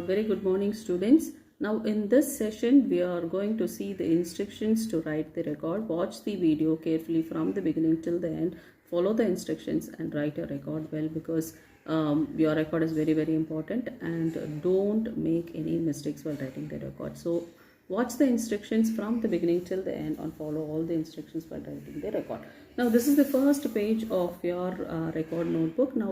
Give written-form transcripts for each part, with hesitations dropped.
Very good morning, students. Now in this session we are going to see the instructions to write the record. Watch the video carefully from the beginning till the end. Follow the instructions and write your record well, because your record is very important, and don't make any mistakes while writing the record. So watch the instructions from the beginning till the end and follow all the instructions while writing the record. Now this is the first page of your record notebook. Now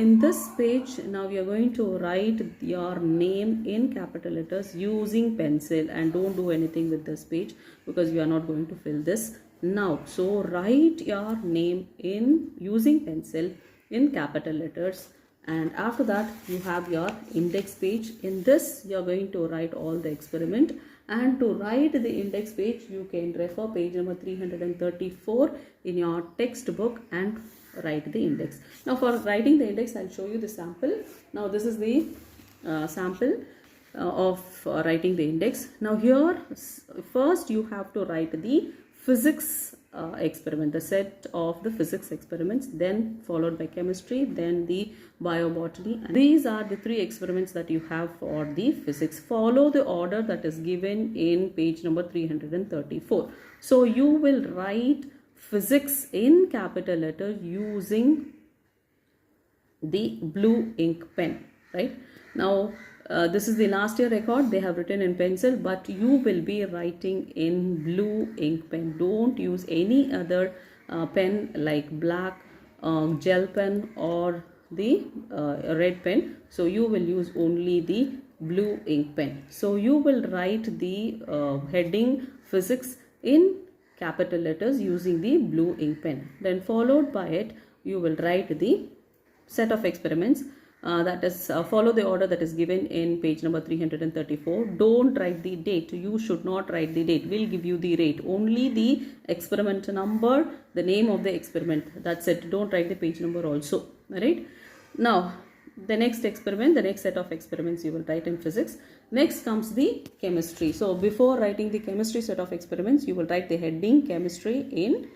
in this page, now we are going to write your name in capital letters using pencil, and don't do anything with this page because you are not going to fill this now. So write your name in using pencil in capital letters, and after that you have your index page. In this you are going to write all the experiment, and to write the index page you can refer page number 334 in your textbook and write the index. Now for writing the index, I'll show you the sample. Now this is the sample of writing the index. Now here first you have to write the physics experiment, the set of the physics experiments, then followed by chemistry, then the biobotany. And these are the three experiments that you have for the physics. Follow the order that is given in page number 334. So you will write physics in capital letters using the blue ink pen, right? Now this is the last year record. They have written in pencil, but you will be writing in blue ink pen. Don't use any other pen like black gel pen or the red pen. So you will use only the blue ink pen. So you will write the heading physics in capital letters using the blue ink pen. Then followed by it you will write the set of experiments, that is follow the order that is given in page number 334. Don't write the date. You should not write the date. We'll give you the rate. Only the experiment number, the name of the experiment. That's it. Don't write the page number also. Alright. Now the next experiment, the next set of experiments you will write in physics. Next comes the chemistry. So before writing the chemistry set of experiments, you will write the heading chemistry in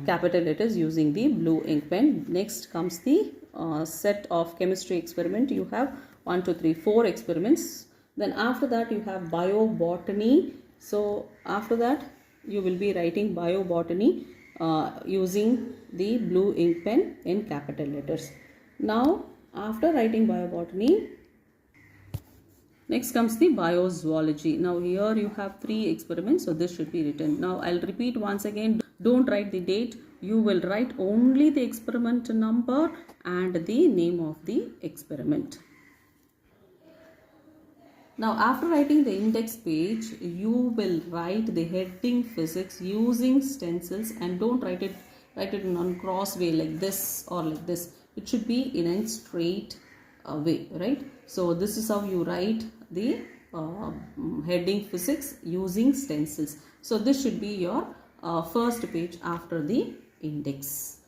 capital letters using the blue ink pen. Next comes the set of chemistry experiment. You have 1, 2, 3, 4 experiments. Then after that you have biobotany. So after that you will be writing biobotany using the blue ink pen in capital letters. Now after writing biobotany, next comes the biozoology. Now here you have 3 experiments, so this should be written. Now I'll repeat once again. Don't write the date. You will write only the experiment number and the name of the experiment. Now after writing the index page, you will write the heading physics using stencils, and don't write it in cross way like this or like this. It should be in a straight way, right? So this is how you write the heading physics using stencils. So this should be your first page after the index.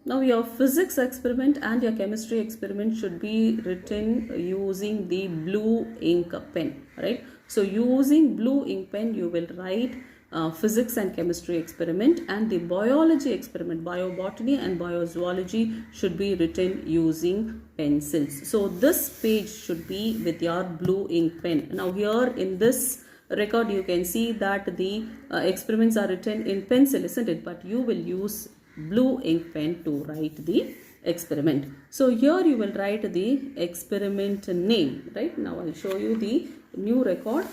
Now your physics experiment and your chemistry experiment should be written using the blue ink pen, right? So using blue ink pen you will write physics and chemistry experiment, and the biology experiment, biobotany and biozoology, should be written using pencils. So this page should be with your blue ink pen. Now here in this record you can see that the experiments are written in pencil, isn't it? But you will use blue ink pen to write the experiment. So here you will write the experiment name, right? Now I'll show you the new record.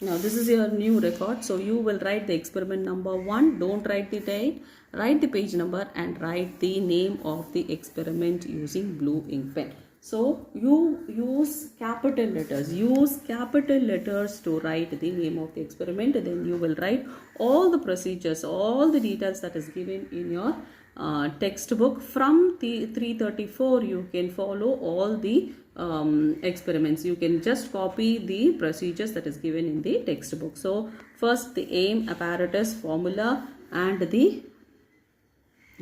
Now this is your new record. So you will write the experiment number 1. Don't write the date. Write the page number and write the name of the experiment using blue ink pen. So you use capital letters. Use capital letters to write the name of the experiment. Then you will write all the procedures, all the details that is given in your textbook. From the 334 you can follow all the experiments. You can just copy the procedures that is given in the textbook. So first the aim, apparatus, formula and the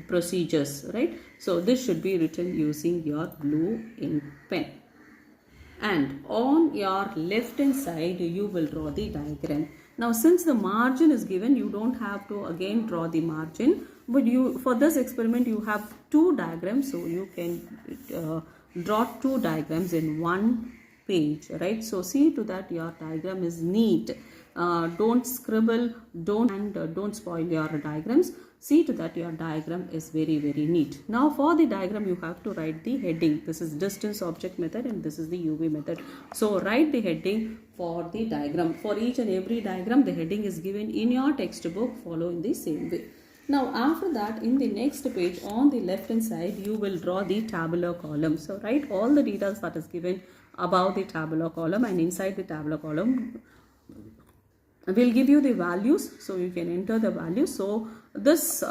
procedures, right? So this should be written using your blue ink pen. And on your left hand side you will draw the diagram. Now since the margin is given, you don't have to again draw the margin. But you, for this experiment, you have two diagrams, so you can draw two diagrams in one page, right? So see to that your diagram is neat. Don't scribble, don't spoil your diagrams. See to that your diagram is very neat. Now for the diagram you have to write the heading. This is distance object method and this is the UV method. So write the heading for the diagram. For each and every diagram the heading is given in your textbook. Follow in the same way. Now after that, in the next page on the left hand side you will draw the tabular column. So write all the details that is given about the tabular column, and inside the tabular column will give you the values, so you can enter the values. So this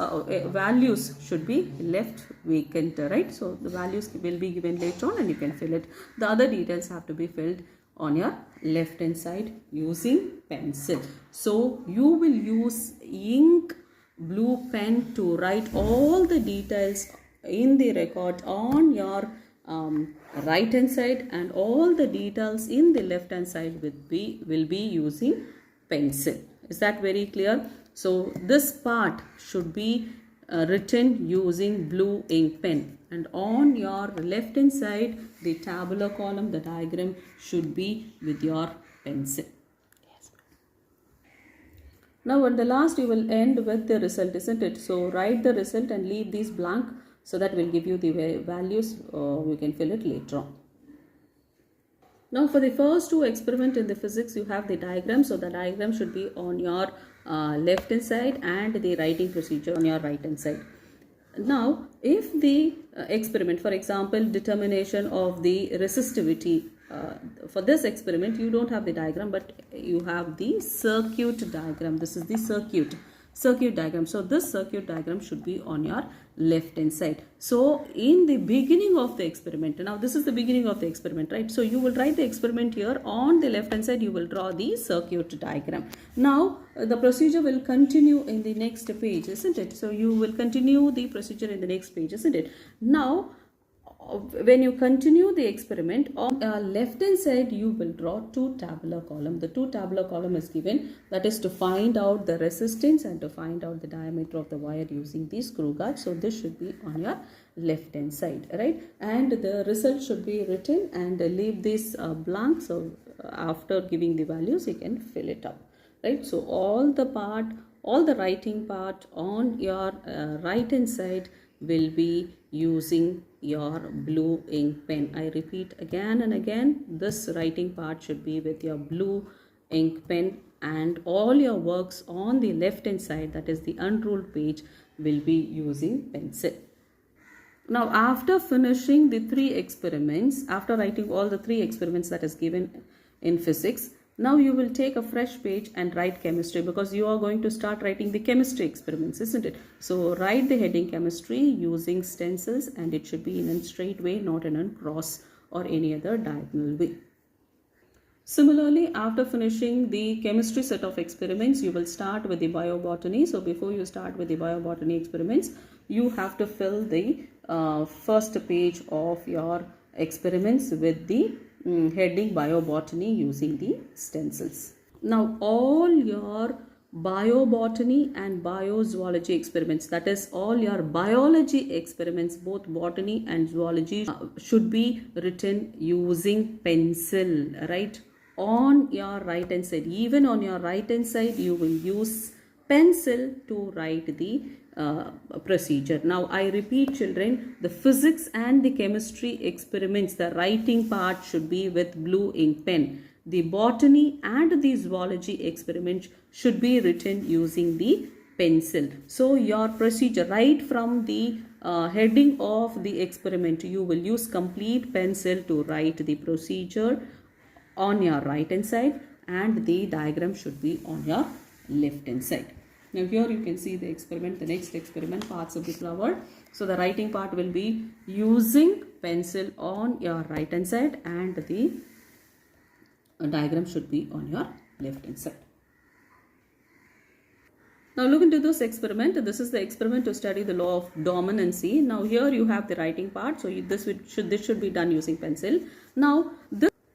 values should be left vacant, right? So the values will be given later on and you can fill it. The other details have to be filled on your left hand side using pencil. So you will use ink blue pen to write all the details in the record on your right hand side, and all the details in the left hand side will be using pencil. Is that very clear? So this part should be written using blue ink pen, and on your left hand side the tabular column, the diagram should be with your pencil. Now at the last you will end with the result, isn't it? So write the result and leave these blank, so that will give you the values. You can fill it later on. Now for the first two experiments in the physics, you have the diagram. So the diagram should be on your left hand side and the writing procedure on your right hand side. Now if the experiment, for example, determination of the resistivity, for this experiment you don't have the diagram but you have the circuit diagram. This is the circuit diagram. So this circuit diagram should be on your left hand side. So in the beginning of the experiment, now this is the beginning of the experiment, right? So you will write the experiment here. On the left hand side you will draw the circuit diagram. Now the procedure will continue in the next page, isn't it? So you will continue the procedure in the next page, isn't it? Now when you continue the experiment, on left hand side you will draw two tabular column. The two tabular column is given, that is to find out the resistance and to find out the diameter of the wire using the screw guard. So this should be on your left hand side, right? And the result should be written, and leave this blank. So after giving the values you can fill it up, right? So all the writing part on your right hand side will be using your blue ink pen. I repeat again and again, this writing part should be with your blue ink pen, and all your works on the left hand side, that is the unruled page, will be using pencil. Now after finishing the three experiments, after writing all the three experiments that is given in physics, now you will take a fresh page and write chemistry, because you are going to start writing the chemistry experiments, isn't it? So write the heading chemistry using stencils, and it should be in a straight way, not in a cross or any other diagonal way. Similarly, after finishing the chemistry set of experiments, you will start with the biobotany. So before you start with the biobotany experiments, you have to fill the first page of your experiments with the heading biobotany using the stencils. Now all your biobotany and biozoology experiments, that is all your biology experiments, both botany and zoology, should be written using pencil, right? On your right hand side, even on your right hand side you will use pencil to write the procedure. Now I repeat children, the physics and the chemistry experiments, the writing part should be with blue ink pen. The botany and the zoology experiments should be written using the pencil. So your procedure, right from the heading of the experiment, you will use complete pencil to write the procedure on your right hand side, and the diagram should be on your left hand side. Now here you can see the experiment, the next experiment, parts of the flower. So the writing part will be using pencil on your right hand side, and the diagram should be on your left hand side. Now look into this experiment. This is the experiment to study the law of dominancy. Now here you have the writing part. So this should be done using pencil. Now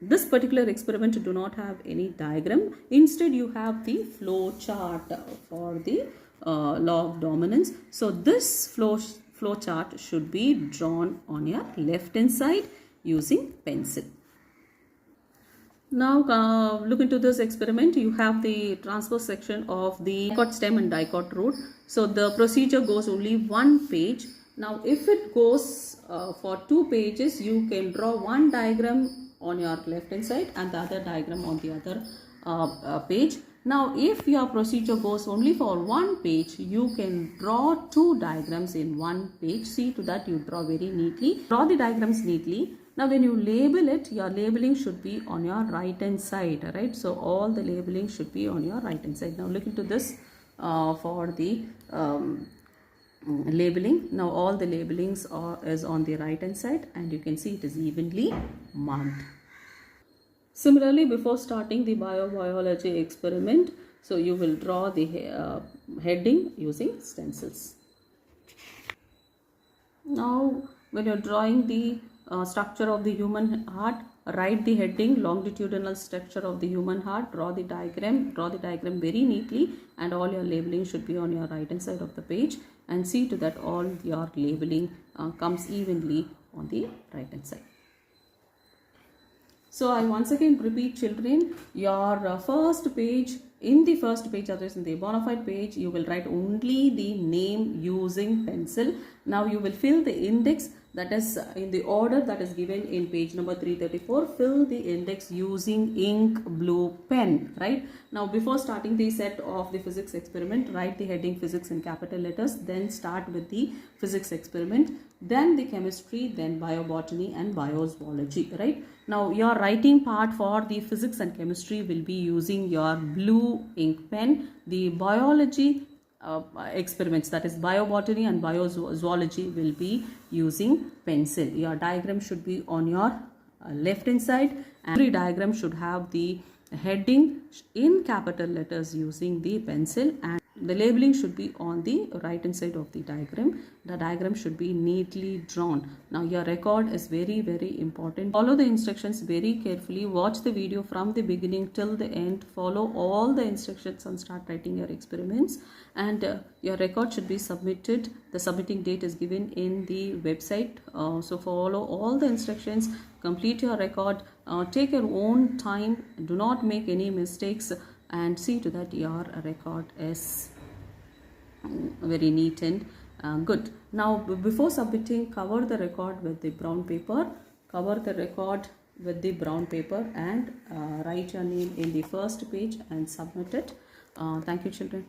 this particular experiment do not have any diagram. Instead you have the flow chart for the law of dominance. So this flow chart should be drawn on your left hand side using pencil. Now look into this experiment. You have the transverse section of the dicot stem and dicot root. So the procedure goes only one page. Now if it goes for 2 pages, you can draw one diagram on your left hand side and the other diagram on the other page. Now if your procedure goes only for 1 page, you can draw 2 diagrams in 1 page. See to that you draw very neatly. Draw the diagrams neatly. Now when you label it, your labeling should be on your right hand side, right? So all the labeling should be on your right hand side. Now look into this for the labeling. Now all the labelings is on the right hand side and you can see it is evenly marked. Similarly, before starting the biobiology experiment, so you will draw the heading using stencils. Now when you're drawing the structure of the human heart, write the heading, longitudinal structure of the human heart, draw the diagram very neatly, and all your labeling should be on your right hand side of the page, and see to that all your labeling comes evenly on the right hand side. So I once again repeat, children, your first page, in the first page, that is in the bona fide page, you will write only the name using pencil. Now you will fill the index, that is in the order that is given in page number 334. Fill the index using ink blue pen, right? Now before starting the set of the physics experiment, write the heading physics in capital letters, then start with the physics experiment, then the chemistry, then biobotany and biozoology, right? Now your writing part for the physics and chemistry will be using your blue ink pen. The biology experiments, that is biobotany and biozoology, will be using pencil. Your diagram should be on your left hand side, and every diagram should have the heading in capital letters using the pencil, and the labeling should be on the right hand side of the diagram. The diagram should be neatly drawn. Now your record is very, very important. Follow the instructions very carefully. Watch the video from the beginning till the end. Follow all the instructions and start writing your experiments. And your record should be submitted. The submitting date is given in the website. So follow all the instructions. Complete your record. Take your own time. Do not make any mistakes. And see to that your record is very neat and good. Now before submitting, cover the record with the brown paper. Cover the record with the brown paper and write your name in the first page and submit it. Thank you, children.